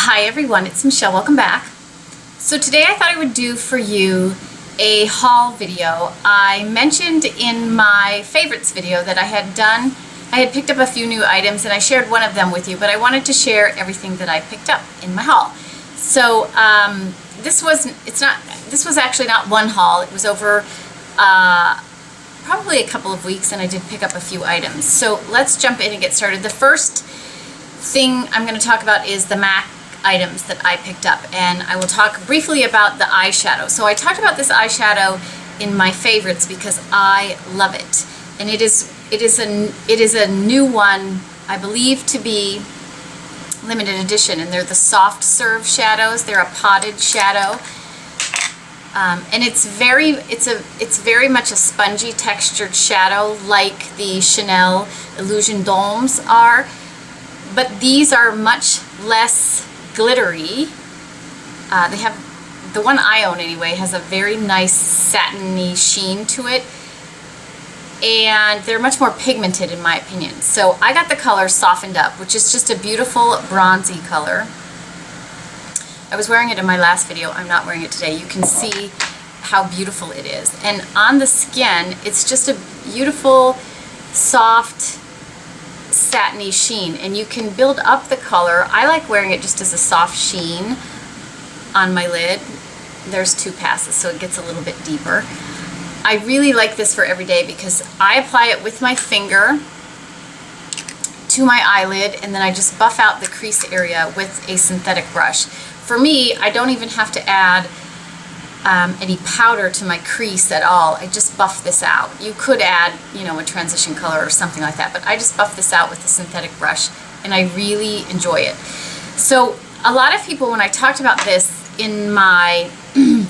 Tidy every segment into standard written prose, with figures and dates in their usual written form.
Hi everyone, it's Michelle. Welcome back. So today I thought I would do for you a haul video. I mentioned in my favorites video that I had picked up a few new items and I shared one of them with you, but I wanted to share everything that I picked up in my haul. So this was actually not one haul. It was over probably a couple of weeks, and I did pick up a few items. So let's jump in and get started. The first thing I'm going to talk about is the MAC items that I picked up, and I will talk briefly about the eyeshadow. So I talked about this eyeshadow in my favorites because I love it, and it is a new one, I believe to be limited edition, and they're the soft serve shadows. They're a potted shadow, and it's very much a spongy textured shadow like the Chanel Illusion Domes are, but these are much less glittery. They have, the one I own anyway, has a very nice satiny sheen to it, and they're much more pigmented in my opinion. So I got the color Softened Up, which is just a beautiful bronzy color. I was wearing it in my last video. I'm not wearing it today. You can see how beautiful it is, and on the skin it's just a beautiful soft satiny sheen, and you can build up the color. I like wearing it just as a soft sheen on my lid. There's two passes, so it gets a little bit deeper. I really like this for every day because I apply it with my finger to my eyelid, and then I just buff out the crease area with a synthetic brush. For me, I don't even have to add any powder to my crease at all. I just buff this out. You could add, a transition color or something like that, but I just buff this out with a synthetic brush, and I really enjoy it. So a lot of people, when I talked about this in my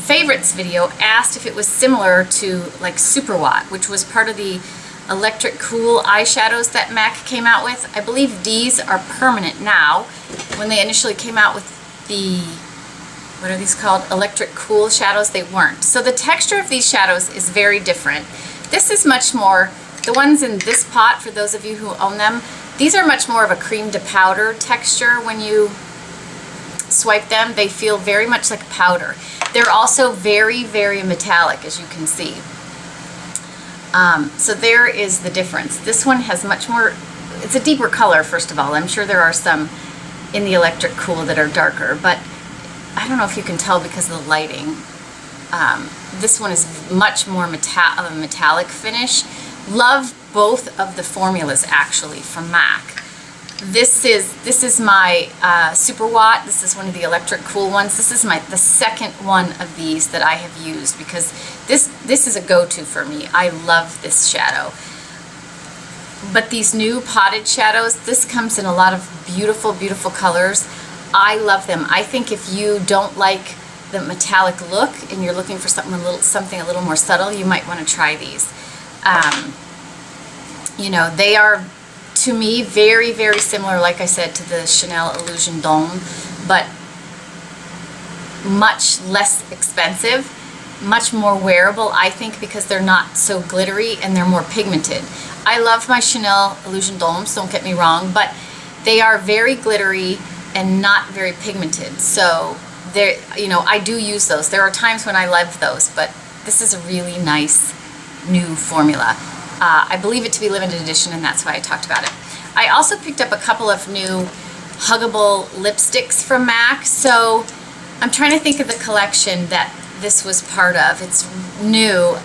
favorites video, asked if it was similar to like Super Watt, which was part of the Electric Cool eyeshadows that MAC came out with. I believe these are permanent now. When they initially came out with the, what are these called, Electric Cool shadows, they weren't. So the texture of these shadows is very different. This is much more, the ones in this pot, for those of you who own them, these are much more of a cream to powder texture. When you swipe them, they feel very much like powder. They're also very, very metallic, as you can see. So there is the difference. This one has much more, it's a deeper color, first of all. I'm sure there are some in the Electric Cool that are darker, but I don't know if you can tell because of the lighting. This one is much more of a metallic finish. Love both of the formulas actually from MAC. This is my Super Watt. This is one of the Electric Cool ones. This is the second one of these that I have used because this is a go-to for me. I love this shadow. But these new potted shadows, this comes in a lot of beautiful, beautiful colors. I love them. I think if you don't like the metallic look and you're looking for something a little more subtle, you might want to try these. They are, to me, very, very similar, like I said, to the Chanel Illusion Dome, but much less expensive, much more wearable, I think, because they're not so glittery and they're more pigmented. I love my Chanel Illusion Domes, don't get me wrong, but they are very glittery and not very pigmented. So they're, I do use those. There are times when I love those, but this is a really nice new formula. I believe it to be limited edition, and that's why I talked about it. I also picked up a couple of new huggable lipsticks from MAC. So I'm trying to think of the collection that this was part of. It's new.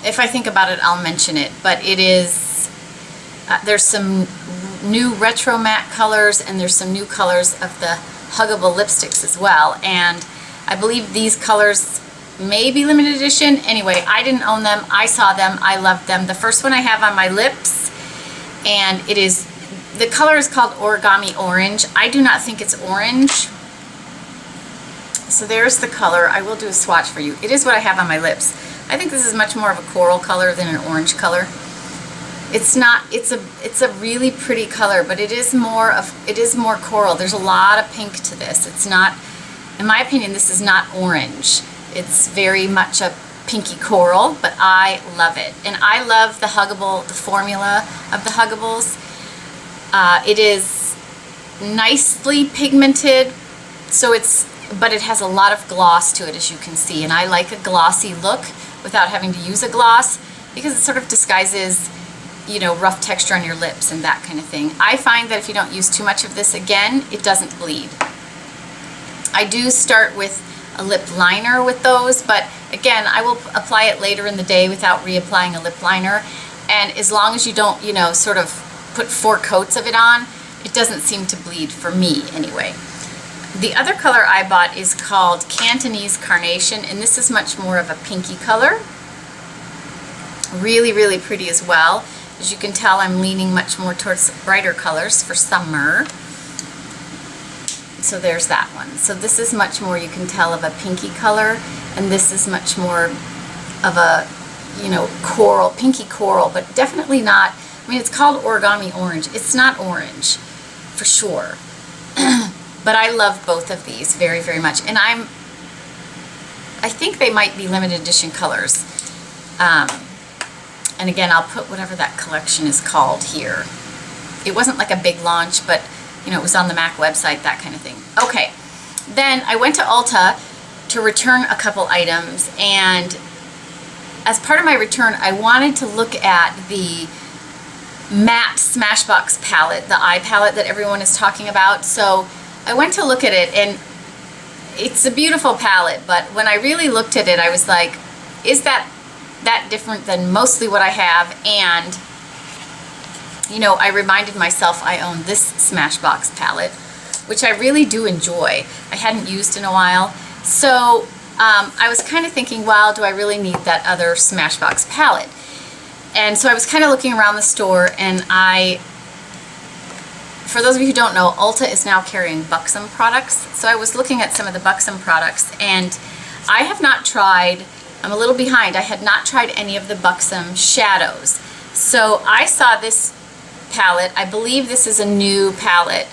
If I think about it, I'll mention it, but it is, there's some new retro matte colors, and there's some new colors of the huggable lipsticks as well, and I believe these colors may be limited edition. Anyway, I didn't own them. I saw them. I loved them. The first one I have on my lips, and the color is called Origami Orange. I do not think it's orange. So there's the color. I will do a swatch for you. It is what I have on my lips. I think this is much more of a coral color than an orange color. It's not, it's a really pretty color, but it is more coral. There's a lot of pink to this. It's not, in my opinion, this is not orange. It's very much a pinky coral, but I love it. And I love the formula of the Huggables. It is nicely pigmented, but it has a lot of gloss to it, as you can see, and I like a glossy look without having to use a gloss because it sort of disguises, you know, rough texture on your lips and that kind of thing. I find that if you don't use too much of this, again, it doesn't bleed. I do start with a lip liner with those, but again, I will apply it later in the day without reapplying a lip liner, and as long as you don't, you know, sort of put 4 coats of it on, it doesn't seem to bleed, for me anyway. The other color I bought is called Cantonese Carnation, and this is much more of a pinky color. Really, really pretty as well. As you can tell, I'm leaning much more towards brighter colors for summer. So there's that one. So this is much more, you can tell, of a pinky color, and this is much more of a, you know, coral, pinky coral, but definitely not, I mean, it's called Origami Orange. It's not orange, for sure. But I love both of these very, very much. And I think they might be limited edition colors. And again, I'll put whatever that collection is called here. It wasn't like a big launch, but you know, it was on the MAC website, that kind of thing. Okay, then I went to Ulta to return a couple items, and as part of my return, I wanted to look at the matte Smashbox palette, the eye palette that everyone is talking about. So I went to look at it, and it's a beautiful palette, but when I really looked at it, I was like, is that different than mostly what I have? And you know, I reminded myself I own this Smashbox palette, which I really do enjoy. I hadn't used in a while. So I was kind of thinking, well, do I really need that other Smashbox palette? And so I was kind of looking around the store, and for those of you who don't know, Ulta is now carrying Buxom products. So I was looking at some of the Buxom products, and I have not tried, I'm a little behind, I had not tried any of the Buxom shadows. So I saw this palette. I believe this is a new palette,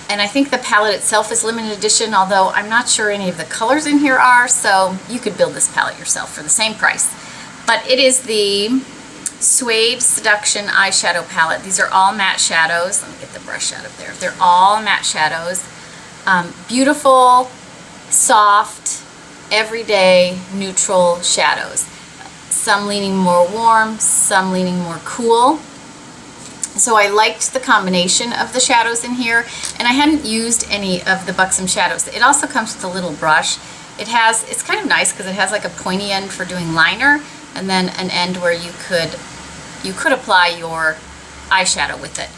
and I think the palette itself is limited edition, although I'm not sure any of the colors in here are, so you could build this palette yourself for the same price. But it is the Suede Seduction eyeshadow palette. These are all matte shadows. Let me get the brush out of there. They're all matte shadows. Beautiful, soft, everyday, neutral shadows. Some leaning more warm, some leaning more cool. So I liked the combination of the shadows in here, and I hadn't used any of the Buxom shadows. It also comes with a little brush. It's kind of nice because it has like a pointy end for doing liner, and then an end where you could apply your eyeshadow with it.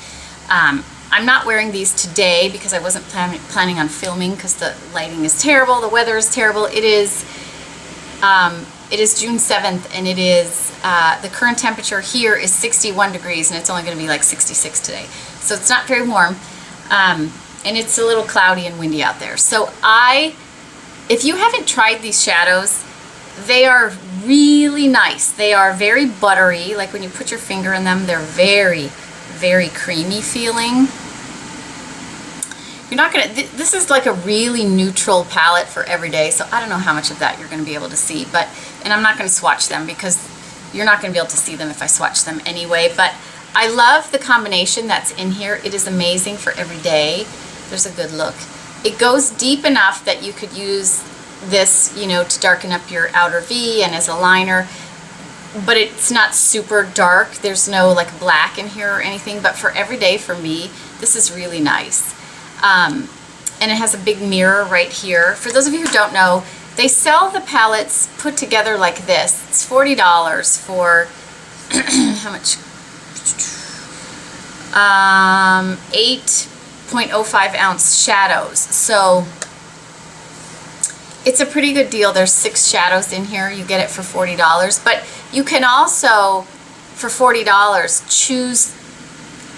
I'm not wearing these today because I wasn't planning on filming because the lighting is terrible, the weather is terrible. It is June 7th, and it is the current temperature here is 61 degrees, and it's only going to be like 66 today. So it's not very warm, and it's a little cloudy and windy out there. So if you haven't tried these shadows, they are really nice. They are very buttery, like when you put your finger in them, they're very, very creamy feeling. You're not gonna, this is like a really neutral palette for every day, so I don't know how much of that you're gonna be able to see, and I'm not gonna swatch them because you're not gonna be able to see them if I swatch them anyway, but I love the combination that's in here. It is amazing for every day. There's a good look. It goes deep enough that you could use this, you know, to darken up your outer V and as a liner, but it's not super dark. There's no like black in here or anything, but for every day for me, this is really nice. And it has a big mirror right here. For those of you who don't know, they sell the palettes put together like this. It's $40 for how much? 8.05 ounce shadows. So it's a pretty good deal. There's 6 shadows in here. You get it for $40, but you can also, for $40, choose,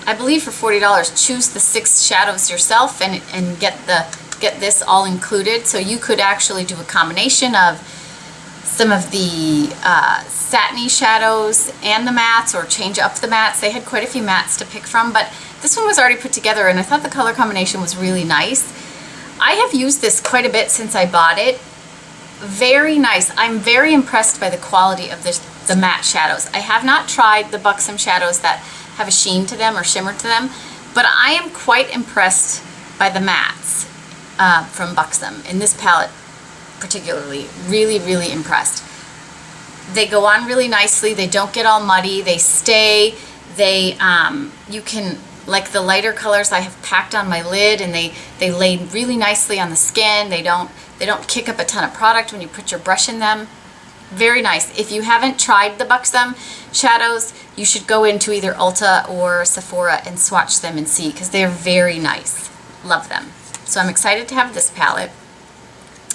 I believe for $40, choose the 6 shadows yourself and get this all included. So you could actually do a combination of some of the satiny shadows and the mattes, or change up the mattes. They had quite a few mattes to pick from, but this one was already put together, and I thought the color combination was really nice. I have used this quite a bit since I bought it. Very nice. I'm very impressed by the quality of the matte shadows. I have not tried the Buxom shadows that have a sheen to them or shimmer to them, But I am quite impressed by the mattes from Buxom. In this palette particularly, really, really impressed. They go on really nicely. They don't get all muddy. They stay. You can, like the lighter colors I have packed on my lid, and they lay really nicely on the skin. They don't kick up a ton of product when you put your brush in them. Very nice. If you haven't tried the Buxom shadows, you should go into either Ulta or Sephora and swatch them and see, because they're very nice. Love them. So I'm excited to have this palette.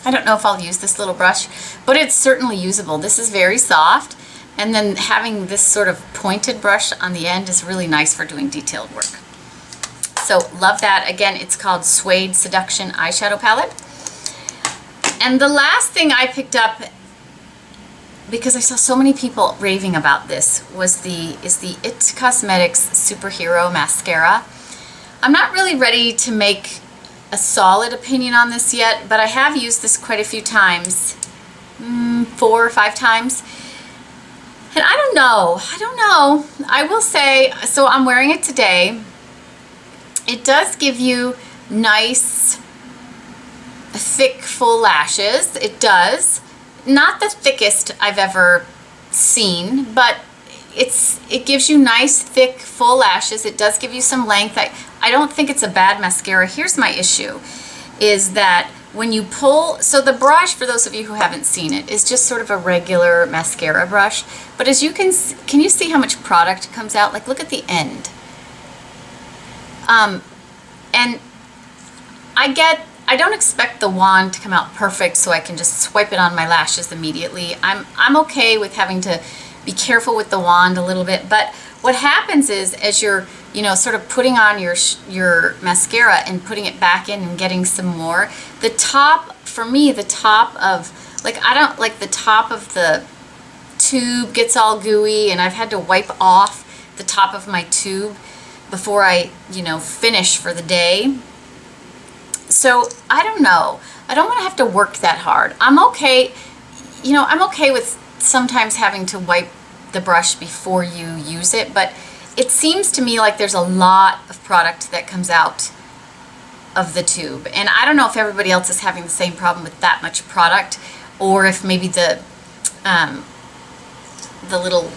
I don't know if I'll use this little brush, but it's certainly usable. This is very soft, and then having this sort of pointed brush on the end is really nice for doing detailed work. So love that. Again, it's called Suede Seduction Eyeshadow Palette. And the last thing I picked up, because I saw so many people raving about this, is the It Cosmetics Superhero Mascara. I'm not really ready to make a solid opinion on this yet, but I have used this quite a few times, 4 or 5 times. And I don't know. I will say, so I'm wearing it today. It does give you nice, thick, full lashes. It does. Not the thickest I've ever seen, but it gives you nice, thick, full lashes. It does give you some length. I don't think it's a bad mascara. Here's my issue, is that when you pull, so the brush, for those of you who haven't seen it, is just sort of a regular mascara brush. But as you can you see how much product comes out? Like, look at the end. And I don't expect the wand to come out perfect so I can just swipe it on my lashes immediately. I'm okay with having to be careful with the wand a little bit, but what happens is, as you're, sort of putting on your mascara and putting it back in and getting some more, the top, for me, the top of, I don't like the top of the tube gets all gooey, and I've had to wipe off the top of my tube before I, finish for the day. So I don't know. I don't want to have to work that hard. I'm okay, I'm okay with sometimes having to wipe the brush before you use it, but it seems to me like there's a lot of product that comes out of the tube. And I don't know if everybody else is having the same problem with that much product, or if maybe the little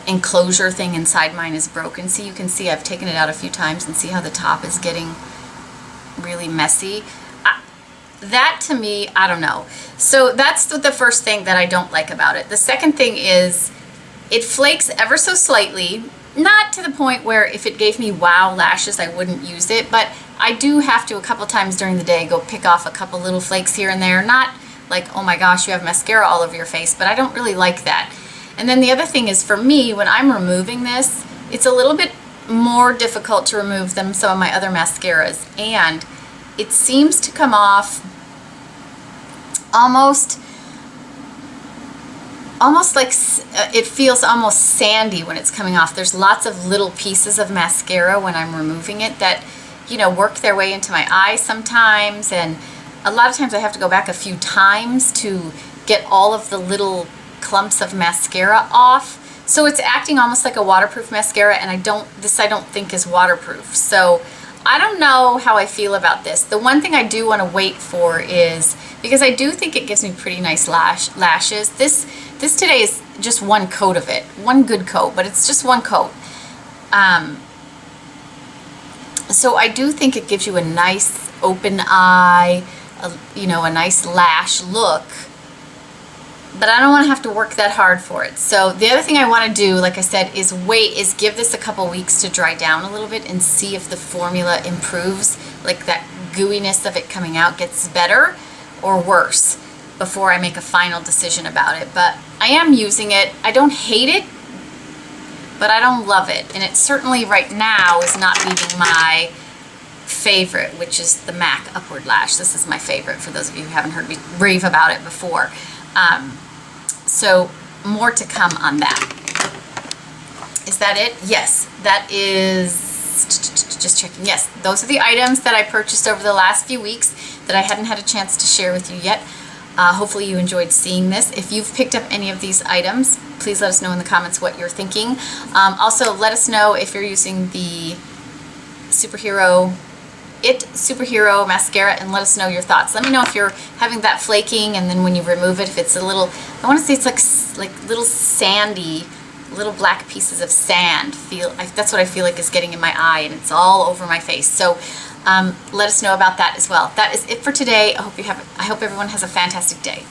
enclosure thing inside mine is broken. See, you can see I've taken it out a few times, and see how the top is getting really messy. That, to me, I don't know. So that's the first thing that I don't like about it. The second thing is it flakes ever so slightly, not to the point where if it gave me wow lashes I wouldn't use it, but I do have to a couple times during the day go pick off a couple little flakes here and there. Not like, oh my gosh, you have mascara all over your face, but I don't really like that. And then the other thing is, for me, when I'm removing this, it's a little bit more difficult to remove than some of my other mascaras, and it seems to come off almost like it feels almost sandy when it's coming off. There's lots of little pieces of mascara when I'm removing it that, work their way into my eye sometimes, and a lot of times I have to go back a few times to get all of the little clumps of mascara off. So it's acting almost like a waterproof mascara, and I don't think is waterproof. So I don't know how I feel about this. The one thing I do want to wait for is, because I do think it gives me pretty nice lashes. This today is just one coat of it, one good coat, but it's just one coat. So I do think it gives you a nice open eye, a nice lash look. But I don't want to have to work that hard for it. So the other thing I want to do, like I said, is give this a couple weeks to dry down a little bit and see if the formula improves, like that gooiness of it coming out gets better or worse before I make a final decision about it. But I am using it. I don't hate it, but I don't love it. And it certainly right now is not beating my favorite, which is the MAC Upward Lash. This is my favorite, for those of you who haven't heard me rave about it before. So more to come on that. Is that it? Yes, that is, just checking. Yes, those are the items that I purchased over the last few weeks that I hadn't had a chance to share with you yet. Hopefully you enjoyed seeing this. If you've picked up any of these items, please let us know in the comments what you're thinking. Also, let us know if you're using the Superhero mascara and let us know your thoughts. Let me know if you're having that flaking, and then when you remove it, if it's a little, I want to say it's like little sandy, little black pieces of sand. That's what I feel like is getting in my eye, and it's all over my face. So let us know about that as well. That is it for today. I hope everyone has a fantastic day.